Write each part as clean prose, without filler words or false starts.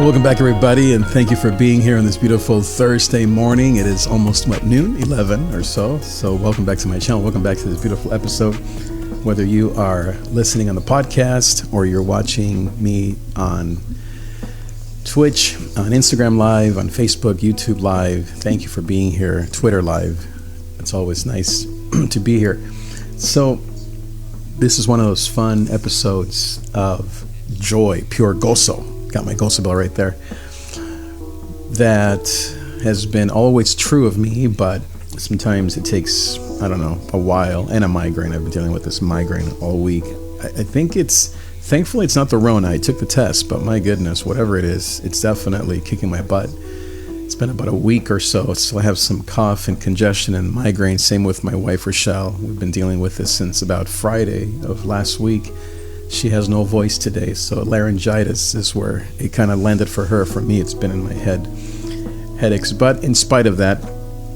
Welcome back, everybody, and thank you for being here on this beautiful Thursday morning. It is almost, noon? 11 or so. So welcome back to my channel. Welcome back to this beautiful episode. Whether you are listening on the podcast or you're watching me on Twitch, on Instagram Live, on Facebook, YouTube Live, thank you for being here. Twitter Live. It's always nice to be here. So this is one of those fun episodes of joy, pure gozo. Got my gozo bell right there. That has been always true of me, but sometimes it takes, a while, and a migraine. I've been dealing with this migraine all week. I think thankfully it's not the Rona. I took the test, but my goodness, whatever it is, it's definitely kicking my butt. It's been about a week or so. Still have some cough and congestion and migraine. Same with my wife, Rochelle. We've been dealing with this since about Friday of last week. She has no voice today, so laryngitis is where it kind of landed for her. For me, it's been in my head, headaches. But in spite of that,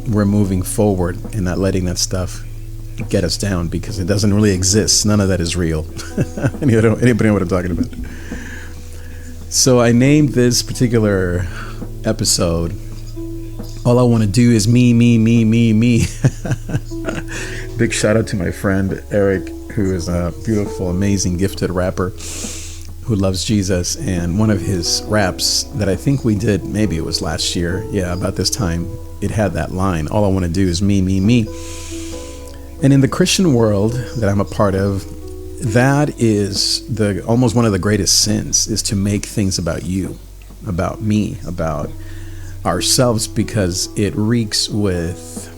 we're moving forward and not letting that stuff get us down, because it doesn't really exist. None of that is real. Anybody know what I'm talking about? So I named this particular episode, All I Want to Do Is Me, Me, Me, Me, Me. Big shout out to my friend Eric, who is a beautiful, amazing, gifted rapper who loves Jesus. And one of his raps that I think we did, maybe it was last year, about this time, it had that line, all I want to do is me, me, me. And in the Christian world that I'm a part of, that is almost one of the greatest sins, is to make things about you, about me, about ourselves, because it reeks with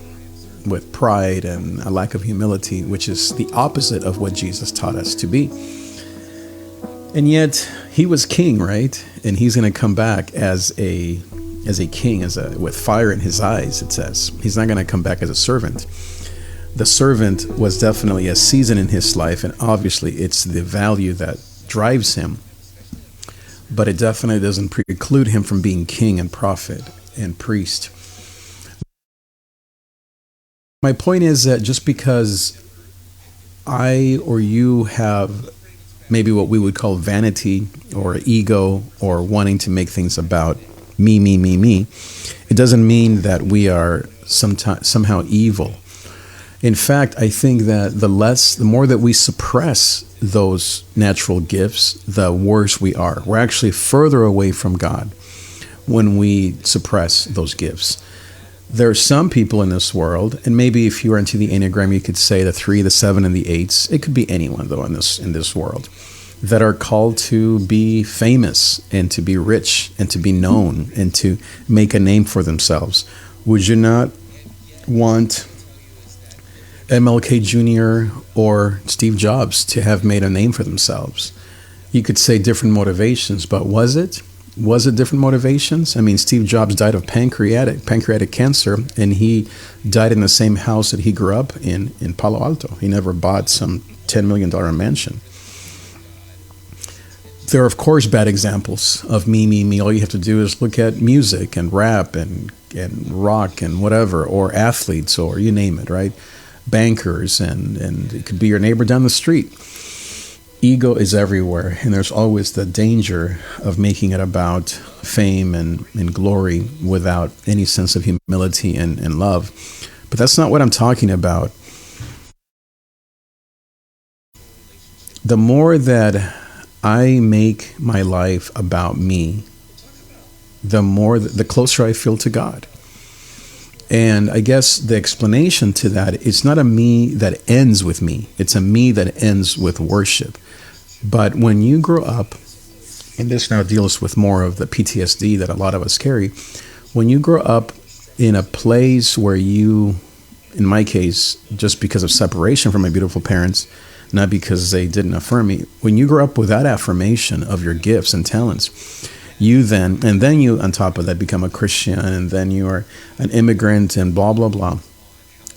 pride and a lack of humility, which is the opposite of what Jesus taught us to be. And yet he was king, right? And he's going to come back as a king, with fire in his eyes, it says. He's not going to come back as a servant. The servant was definitely a season in his life, and obviously it's the value that drives him. But it definitely doesn't preclude him from being king and prophet and priest. My point is that just because I or you have maybe what we would call vanity or ego, or wanting to make things about me, me, me, me, it doesn't mean that we are somehow evil. In fact, I think that the more that we suppress those natural gifts, the worse we are. We're actually further away from God when we suppress those gifts. There are some people in this world, and maybe if you are into the Enneagram, you could say the 3, the 7, and the 8s. It could be anyone, though, in this world, that are called to be famous and to be rich and to be known and to make a name for themselves. Would you not want MLK Jr. or Steve Jobs to have made a name for themselves? You could say different motivations, but was it? Was it different motivations? I mean, Steve Jobs died of pancreatic cancer, and he died in the same house that he grew up in Palo Alto. He never bought some $10 million mansion. There are, of course, bad examples of me, me, me. All you have to do is look at music and rap and rock and whatever, or athletes, or you name it, right? Bankers, and it could be your neighbor down the street. Ego is everywhere, and there's always the danger of making it about fame and glory without any sense of humility and love. But that's not what I'm talking about. The more that I make my life about me, the closer I feel to God. And I guess the explanation to that, it's not a me that ends with me. It's a me that ends with worship. But when you grow up, and this now deals with more of the PTSD that a lot of us carry, when you grow up in a place where you, in my case, just because of separation from my beautiful parents, not because they didn't affirm me, when you grow up with that affirmation of your gifts and talents, you on top of that become a Christian, and then you are an immigrant and blah, blah, blah.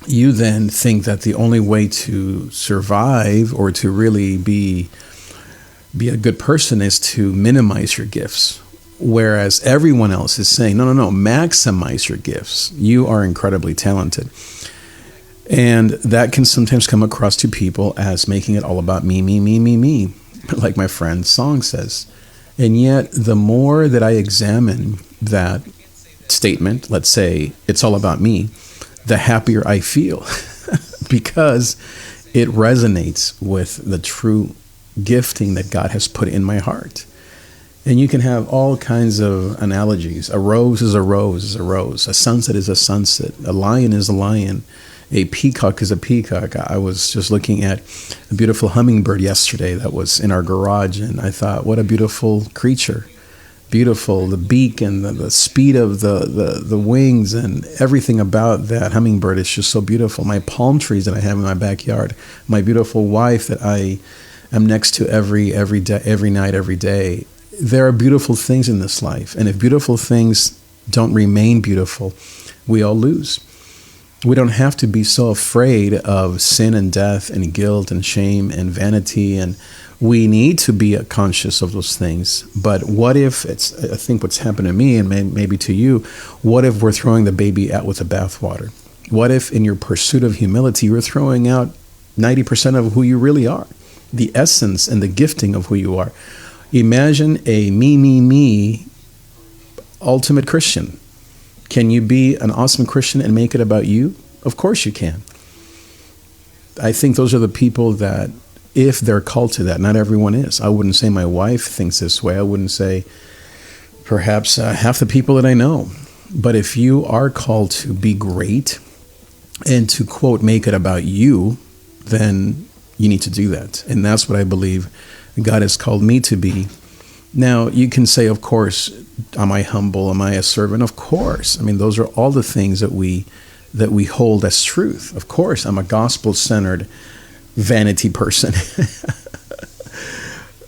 You then think that the only way to survive or to really be a good person is to minimize your gifts. Whereas everyone else is saying, no, maximize your gifts. You are incredibly talented. And that can sometimes come across to people as making it all about me, me, me, me, me. Like my friend's song says, And yet, the more that I examine that statement, let's say it's all about me, the happier I feel because it resonates with the true gifting that God has put in my heart. And you can have all kinds of analogies. A rose is a rose is a rose. A sunset is a sunset. A lion is a lion. A peacock is a peacock. I was just looking at a beautiful hummingbird yesterday that was in our garage, and I thought, what a beautiful creature. Beautiful, the beak and the speed of the wings and everything about that hummingbird is just so beautiful. My palm trees that I have in my backyard, my beautiful wife that I am next to every day, every night, every day. There are beautiful things in this life, and if beautiful things don't remain beautiful, we all lose. We don't have to be so afraid of sin and death and guilt and shame and vanity, and we need to be conscious of those things. But what if I think what's happened to me and maybe to you, what if we're throwing the baby out with the bathwater? What if in your pursuit of humility, you're throwing out 90% of who you really are, the essence and the gifting of who you are? Imagine a me, ultimate Christian. Can you be an awesome Christian and make it about you? Of course you can. I think those are the people that, if they're called to that, not everyone is. I wouldn't say my wife thinks this way. I wouldn't say perhaps half the people that I know. But if you are called to be great and to, quote, make it about you, then you need to do that. And that's what I believe God has called me to be. Now, you can say, of course, am I humble? Am I a servant? Of course. I mean, those are all the things that we hold as truth. Of course, I'm a gospel-centered vanity person.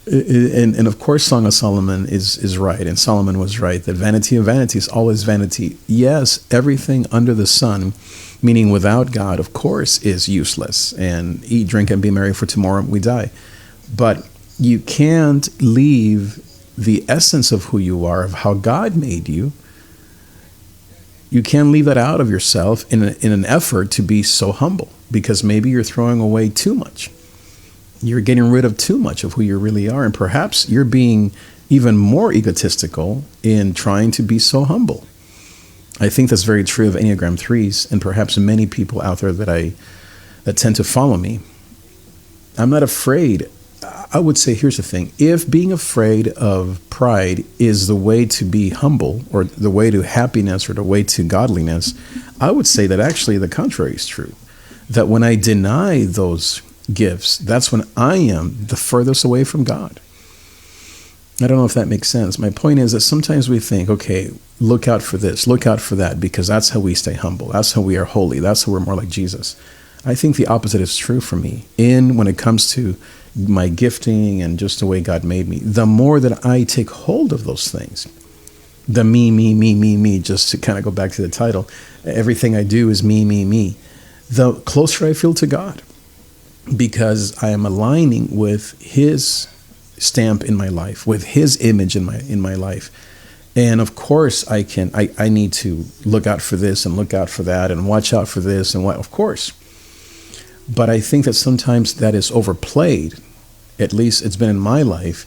and of course, Song of Solomon is right, and Solomon was right, that vanity of vanities, all is vanity. Yes, everything under the sun, meaning without God, of course, is useless. And eat, drink, and be merry, for tomorrow we die. But you can't leave the essence of who you are, of how God made you. You can't leave that out of yourself in an effort to be so humble, because maybe you're throwing away too much. You're getting rid of too much of who you really are, and perhaps you're being even more egotistical in trying to be so humble. I think that's very true of Enneagram 3s, and perhaps many people out there that tend to follow me. I'm not afraid. I would say, here's the thing. If being afraid of pride is the way to be humble, or the way to happiness, or the way to godliness, I would say that actually the contrary is true. That when I deny those gifts, that's when I am the furthest away from God. I don't know if that makes sense. My point is that sometimes we think, okay, look out for this, look out for that, because that's how we stay humble. That's how we are holy. That's how we're more like Jesus. I think the opposite is true for me. When it comes to my gifting and just the way God made me, the more that I take hold of those things, the me, just to kind of go back to the title, everything I do is me, the closer I feel to God, because I am aligning with His stamp in my life, with His image in my life. And of course I need to look out for this and look out for that and watch out for this and what, of course. But I think that sometimes that is overplayed. At least it's been in my life,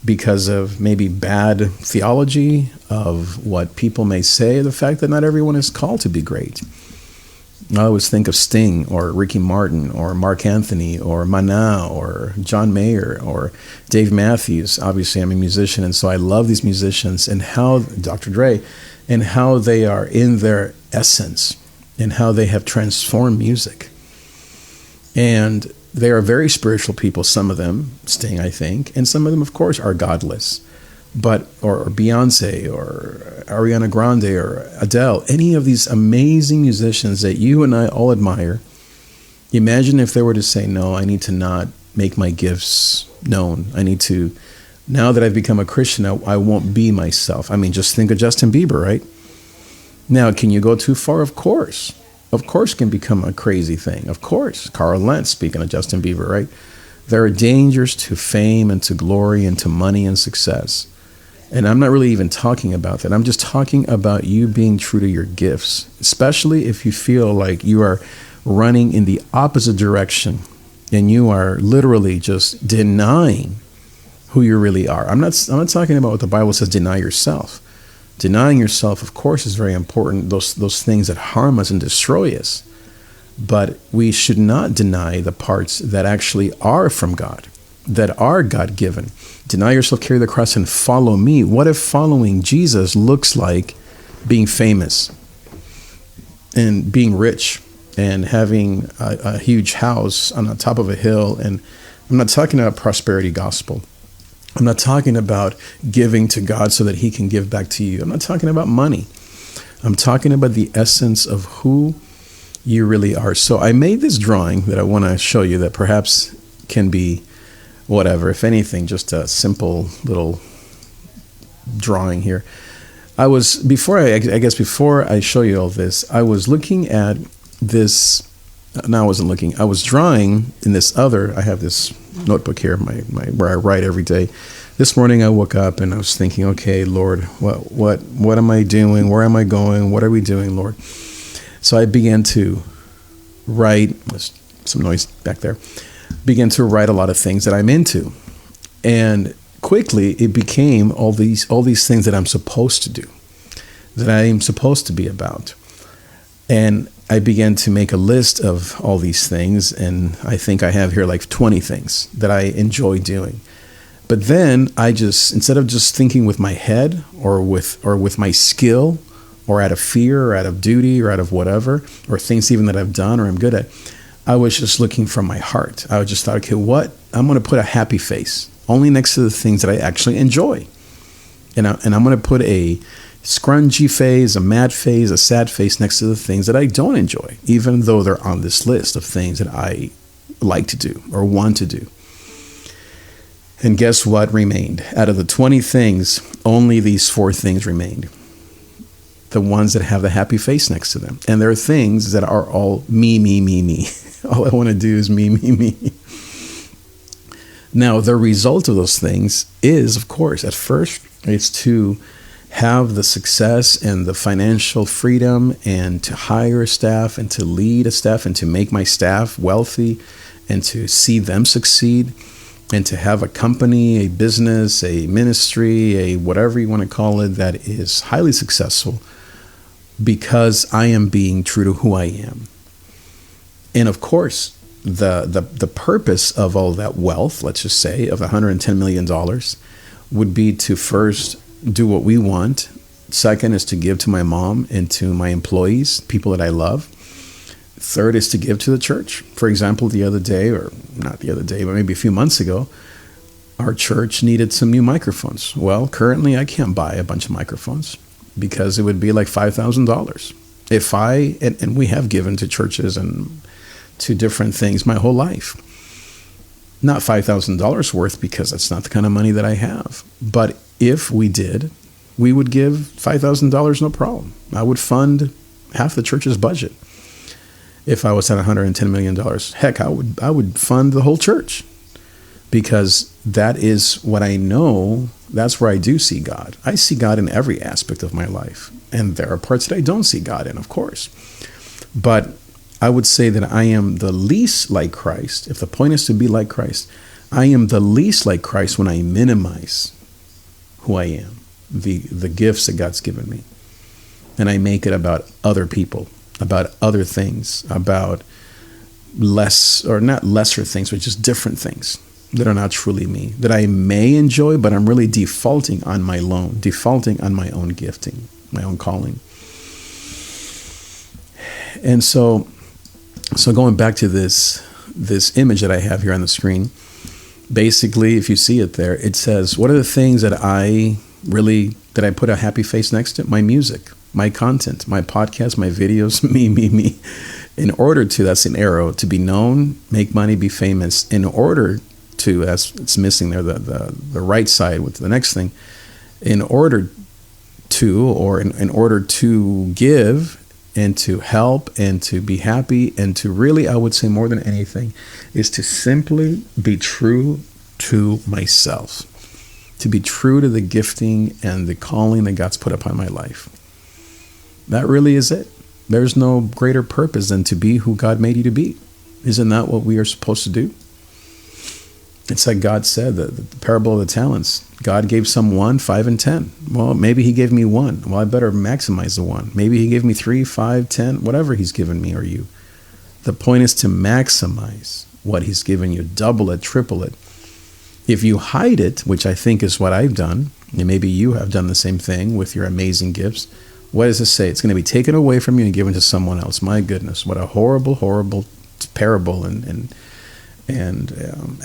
because of maybe bad theology of what people may say, the fact that not everyone is called to be great. I always think of Sting or Ricky Martin or Mark Anthony or Mana or John Mayer or Dave Matthews. Obviously, I'm a musician, and so I love these musicians and how Dr. Dre, and how they are in their essence and how they have transformed music. And they are very spiritual people, some of them, Sting, I think, and some of them, of course, are godless. But or Beyonce or Ariana Grande or Adele, any of these amazing musicians that you and I all admire, imagine if they were to say, no, I need to not make my gifts known. I need to, now that I've become a Christian, I won't be myself. I mean, just think of Justin Bieber, right? Now, can you go too far? Of course. Of course, can become a crazy thing. Of course. Carl Lentz, speaking of Justin Bieber, right? There are dangers to fame and to glory and to money and success. And I'm not really even talking about that. I'm just talking about you being true to your gifts, especially if you feel like you are running in the opposite direction and you are literally just denying who you really are. I'm not talking about what the Bible says, deny yourself. Denying yourself, of course, is very important. Those things that harm us and destroy us. But we should not deny the parts that actually are from God, that are God-given. Deny yourself, carry the cross, and follow me. What if following Jesus looks like being famous and being rich and having a huge house on the top of a hill? And I'm not talking about prosperity gospel. I'm not talking about giving to God so that he can give back to you. I'm not talking about money. I'm talking about the essence of who you really are. So I made this drawing that I want to show you that perhaps can be whatever, if anything, just a simple little drawing here. Before I show you all this, I was looking at this. No, I wasn't looking. I was drawing in this other. I have this notebook here, my where I write every day. This morning I woke up and I was thinking, okay, Lord, what am I doing? Where am I going? What are we doing, Lord? So I began to write. There's some noise back there. Began to write a lot of things that I'm into, and quickly it became all these things that I'm supposed to do, that I am supposed to be about, and I began to make a list of all these things, and I think I have here like 20 things that I enjoy doing. But then I just, instead of just thinking with my head or with my skill or out of fear or out of duty or out of whatever, or things even that I've done or I'm good at, I was just looking from my heart. I just thought, okay, I'm going to put a happy face only next to the things that I actually enjoy. And I'm going to put a scrungy face, a mad face, a sad face next to the things that I don't enjoy, even though they're on this list of things that I like to do or want to do. And guess what remained? Out of the 20 things, only these 4 things remained. The ones that have the happy face next to them. And there are things that are all me, me, me, me. All I want to do is me, me, me. Now, the result of those things is, of course, at first, it's to have the success and the financial freedom and to hire staff and to lead a staff and to make my staff wealthy and to see them succeed and to have a company, a business, a ministry, a whatever you want to call it, that is highly successful because I am being true to who I am. And of course, the purpose of all that wealth, let's just say, of $110 million would be to first do what we want. Second is to give to my mom and to my employees, people that I love. Third is to give to the church. For example, the other day, or not the other day, but maybe a few months ago, our church needed some new microphones. Well, currently I can't buy a bunch of microphones because it would be like $5,000. And we have given to churches and to different things my whole life. Not $5,000 worth, because that's not the kind of money that I have. But if we did, we would give $5,000 no problem. I would fund half the church's budget. If I was at $110 million, heck, I would fund the whole church, because that is what I know. That's where I do see God. I see God in every aspect of my life. And there are parts that I don't see God in, of course. But I would say that I am the least like Christ. If the point is to be like Christ, I am the least like Christ when I minimize who I am, the gifts that God's given me. And I make it about other people, about other things, about less, or not lesser things, but just different things that are not truly me, that I may enjoy, but I'm really defaulting on my own gifting, my own calling. And so going back to this image that I have here on the screen, basically, if you see it there, it says, what are the things that I put a happy face next to? My music, my content, my podcast, my videos, me. In order to, that's an arrow, to be known, make money, be famous. In order to, as it's missing there, the right side with the next thing, in order to give and to help and to be happy and to really, I would say more than anything, is to simply be true to myself, to be true to the gifting and the calling that God's put upon my life. That really is it. There's no greater purpose than to be who God made you to be. Isn't that what we are supposed to do? It's like God said, the parable of the talents. God gave some 1, 5, and 10. Well, maybe he gave me 1. Well, I better maximize the 1. Maybe he gave me 3, 5, 10, whatever he's given me or you. The point is to maximize what he's given you, double it, triple it. If you hide it, which I think is what I've done, and maybe you have done the same thing with your amazing gifts, what does it say? It's going to be taken away from you and given to someone else. My goodness, what a horrible, horrible parable and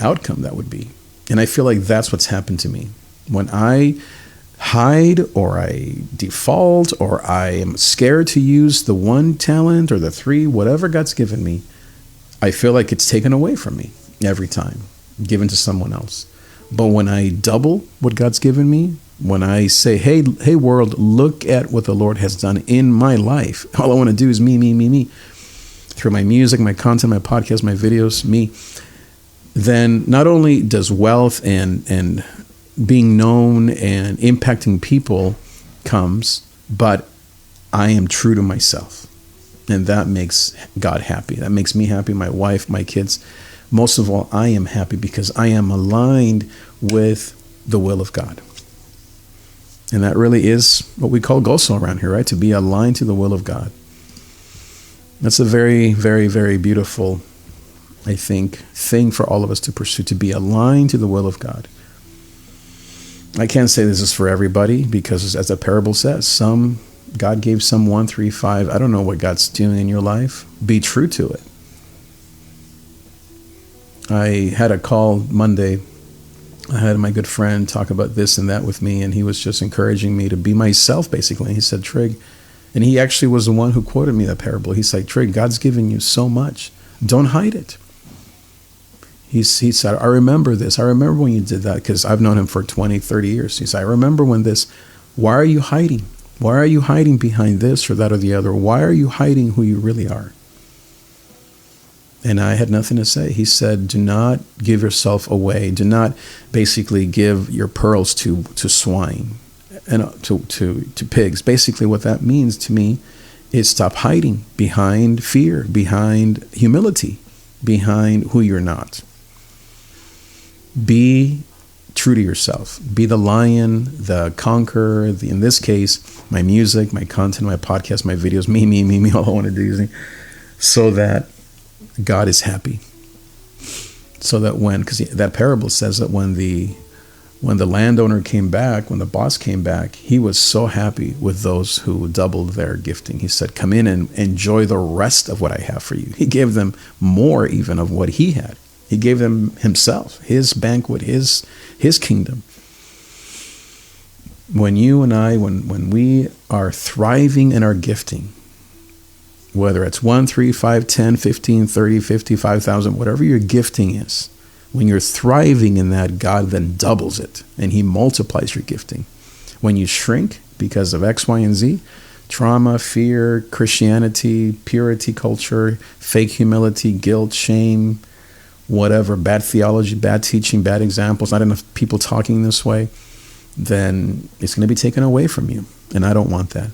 outcome that would be. And I feel like that's what's happened to me. When I hide or I default or I am scared to use the 1 talent or the 3, whatever God's given me, I feel like it's taken away from me every time, given to someone else. But when I double what God's given me, when I say, hey world, look at what the Lord has done in my life. All I want to do is me. Through my music, my content, my podcast, my videos, me. Then not only does wealth and being known and impacting people comes, but I am true to myself. And that makes God happy. That makes me happy, my wife, my kids. Most of all, I am happy because I am aligned with the will of God. And that really is what we call gospel around here, right? To be aligned to the will of God. That's a very, very, very beautiful, I think, thing for all of us to pursue, to be aligned to the will of God. I can't say this is for everybody because, as the parable says, God gave some 1, 3, 5. I don't know what God's doing in your life. Be true to it. I had a call Monday. I had my good friend talk about this and that with me, and he was just encouraging me to be myself, basically. He said, Trig, and he actually was the one who quoted me that parable. He's like, Trig, God's given you so much. Don't hide it. He said, I remember this. I remember when you did that because I've known him for 20, 30 years. He said, I remember when this. Why are you hiding? Why are you hiding behind this or that or the other? Why are you hiding who you really are? And I had nothing to say. He said, do not give yourself away. Do not basically give your pearls to swine and to pigs. Basically what that means to me is stop hiding behind fear, behind humility, behind who you're not. Be true to yourself. Be the lion, the conqueror, in this case, my music, my content, my podcast, my videos, me, all I want to do is so that God is happy. So that because that parable says that when the landowner came back, when the boss came back, he was so happy with those who doubled their gifting. He said, come in and enjoy the rest of what I have for you. He gave them more even of what he had. He gave them himself, his banquet, his kingdom. When you and I, when we are thriving in our gifting, whether it's 1, 3, 5, 10, 15, 30, 50, 5,000, whatever your gifting is, when you're thriving in that, God then doubles it and he multiplies your gifting. When you shrink because of X, Y, and Z, trauma, fear, Christianity, purity culture, fake humility, guilt, shame, whatever, bad theology, bad teaching, bad examples, not enough people talking this way, then it's going to be taken away from you. And I don't want that.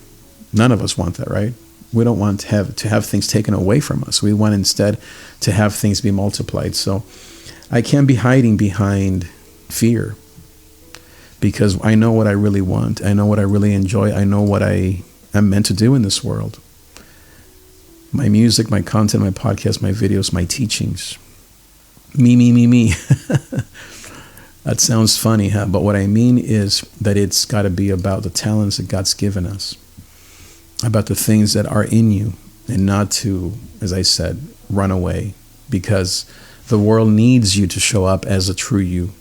None of us want that, right? We don't want to have things taken away from us. We want instead to have things be multiplied. So I can't be hiding behind fear because I know what I really want. I know what I really enjoy. I know what I am meant to do in this world. My music, my content, my podcast, my videos, my teachings. Me. That sounds funny, huh? But what I mean is that it's got to be about the talents that God's given us, about the things that are in you, and not to, as I said, run away, because the world needs you to show up as a true you.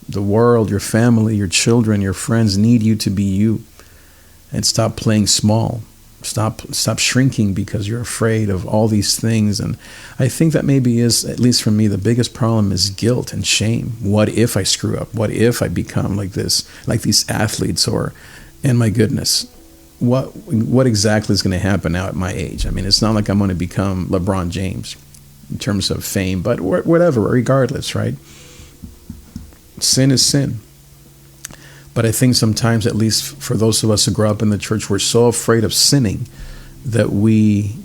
The world, your family, your children, your friends need you to be you, and stop playing small. Stop shrinking because you're afraid of all these things. And I think that maybe is, at least for me, the biggest problem is guilt and shame. What if I screw up? What if I become like this, like these athletes? And my goodness, what exactly is going to happen now at my age? I mean, it's not like I'm going to become LeBron James in terms of fame, but whatever, regardless, right? Sin is sin. But I think sometimes, at least for those of us who grew up in the church, we're so afraid of sinning that we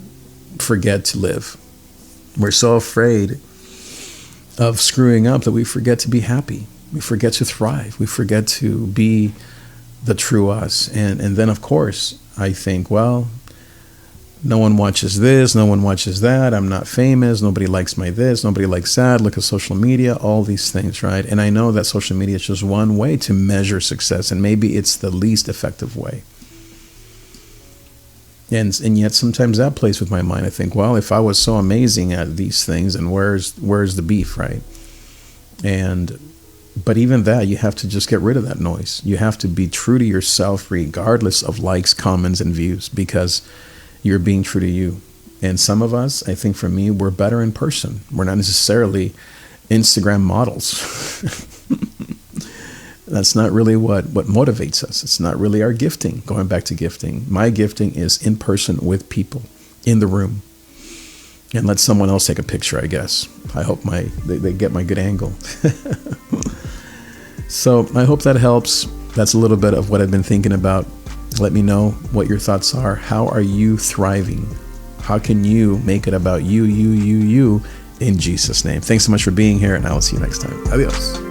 forget to live. We're so afraid of screwing up that we forget to be happy. We forget to thrive. We forget to be the true us. And then, of course, I think, well, no one watches this, no one watches that, I'm not famous, nobody likes my this, nobody likes that, look at social media, all these things, right? And I know that social media is just one way to measure success, and maybe it's the least effective way. And yet sometimes that plays with my mind. I think, well, if I was so amazing at these things, and where's the beef, right? But even that, you have to just get rid of that noise. You have to be true to yourself regardless of likes, comments, and views, because you're being true to you. And some of us, I think for me, we're better in person. We're not necessarily Instagram models. That's not really what motivates us. It's not really our gifting. Going back to gifting, my gifting is in person with people in the room, and let someone else take a picture, I guess. I hope they get my good angle. So I hope that helps. That's a little bit of what I've been thinking about. Let me know what your thoughts are. How are you thriving? How can you make it about you in Jesus' name? Thanks so much for being here, and I will see you next time. Adios.